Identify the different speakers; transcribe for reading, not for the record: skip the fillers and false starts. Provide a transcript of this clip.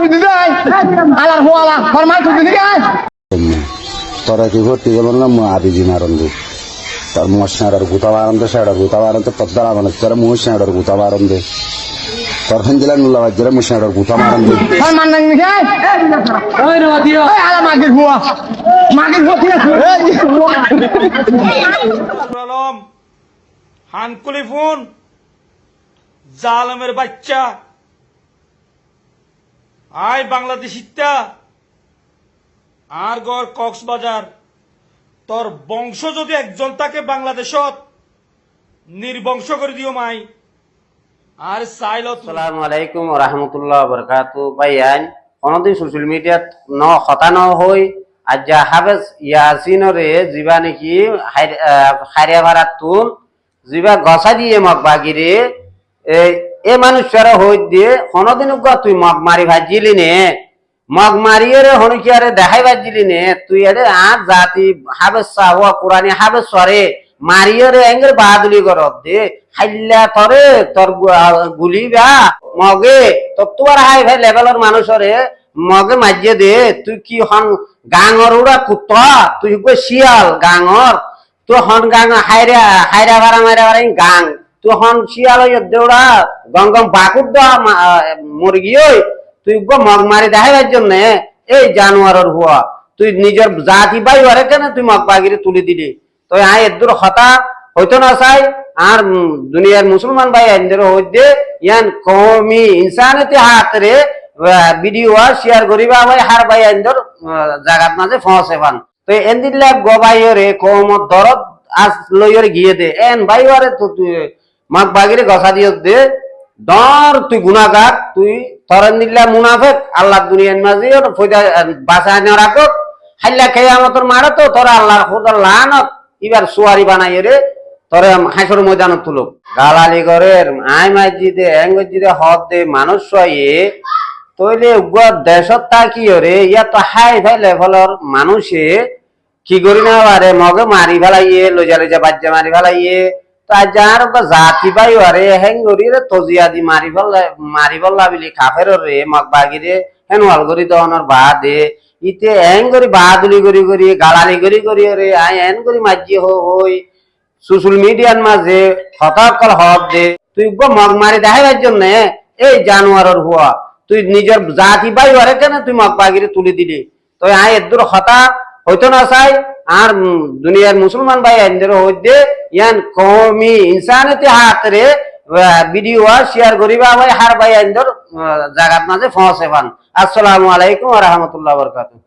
Speaker 1: তুই দিদি আলার হোয়ালা ফরমাল তুই দিদি
Speaker 2: তোরা কি ভর্তি গেল না আদিজি মারন দে তোর মশাড়ার গুতা বারণ দে সাড়ার গুতা বারণ তো পদ্মার আমার তোরা মশাড়ার গুতা বারণ দে তোর হিন্দিলা নুলা বাজরা মশাড়ার গুতা মারণ দে
Speaker 1: ফরমান নাই নি খাই ওই রে দিও এই আলা মাগির হুয়া কি আছে
Speaker 3: আলম হানকুলি ফোন জালেমের বাচ্চা আয় বাংলাদেশিটা আর গড় কক্সবাজার তোর বংশ যদি একজন থাকে বাংলাদেশত নির্বংশ করে দিও মাই আর চাইল।
Speaker 4: আসসালামু আলাইকুম ওয়া রাহমাতুল্লাহি ওয়া বারাকাতুহু। ভাইয়ান কোনদিন সোশ্যাল মিডিয়াত কথা ন হই আজ হাফেজ ইয়াসিনরে জিবা নাকি হারিয়া ভাড়াত তুন জিবা গছা দিয়ে মগ বাগিরে এ মানুষরা হই দিয়ে কোনদিন তুই মগ মারি ভাজিলি নে মগ মারিয়ে রে হনুকিয়ারে দেখাই বাজিলি নে তুই এরে আর জাতি হাফেজ সাহুয়া কোরআনি হাফেজ সরে মারিয়ে রে এঙ্গের বাহাদুলি করব দে হাইল্লা তরে তোর গুলি বা মগে তো তোর হাই ভাই লেভেলের মানুষরে মগে মাজিয়ে দে তুই কি হন গাঙর উড়া কুত্তা তুই কই শিয়াল গাঙর তুই হন গাঙ হাইরা ভাড়া মারা ভাড়া গাং তুই হন শিয়াল দেউড়া গঙ্গম বাকুর দা মুরগি ওই তুই মগ মারি দেখাইবার জন্য এই জানোয়ারের হুয়া তুই নিজের জাতি বাই ওরে কেন তুই মগ বাগিরে তুলে দিলি তো আয় এদুর হতা হইতো না চাই আর দুনিয়ার মুসলমান ভাই এদের হইতে ইয়ান কওমি ইনসানিয়তি হাতরে ভিডিও শেয়ার করিবা ভাই হার ভাই এদের জায়গাত মাঝে পৌঁছে পান তো এন্দিল্লা গবাইরে কওমত দরদ আজ লইরে গিয়ে দে এন ভাই ওরে তো তুই মগ বাগিরে গসা দিও দে দর তুই গুনাহগার তুই তরন্দিল্লা মুনাফিক আল্লাহ দুনিয়ার মাঝে ফয়দা বাঁচায় না রাখো হাইল্লা কিয়ামতের মারে তো তোরা আল্লাহর খোদা লানত এবার সুয়ারি বানাই রে তোরে হাসর ময়দানত তুলুক গালালি গরের আই মাইজিদে এঙ্গজিদে হদ দে মানুষ হয়ে তইলে উগ্র দেশত তাকি রে ইয়া তো হাই ফাই লেভেলের মানুষে কি করি না পারে মগে মারি ফেলাইয়ে লজা লজা বাজ্যা মারি ফেলাইয়ে যার জাতি বাই আরে হেঙ্গরি রে তজিয়া দি মারি ফেললা বিলি কাফের রে মগ বাগিরে হেনওয়াল করি দহনের বা দে ইতে হেঙ্গরি বাহাদুলি করি করি গালালি করি রে আই হেন করি মাজি হই সোশ্যাল মিডিয়ার মাঝে হতাকল হক দে তুই মগ মারি দেখাইবার জন্য এই জানোয়ারের হুয়া তুই নিজের জাতি বাই আরে কেন তুই মগ বাগিরে তুলে দিলি তো আই এদুর হতা হইতো না চাই আর দুনিয়ার মুসলমান ভাই এদের হইতে ইয়ান কওমি ইনসানিয়তি হাতরে ভিডিও শেয়ার করিবা ভাই হার ভাই এদের জায়গাত মাঝে পৌঁছে পান। আসসালামু আলাইকুম ওয়া রাহমাতুল্লাহি ওয়া বারাকাতুহু।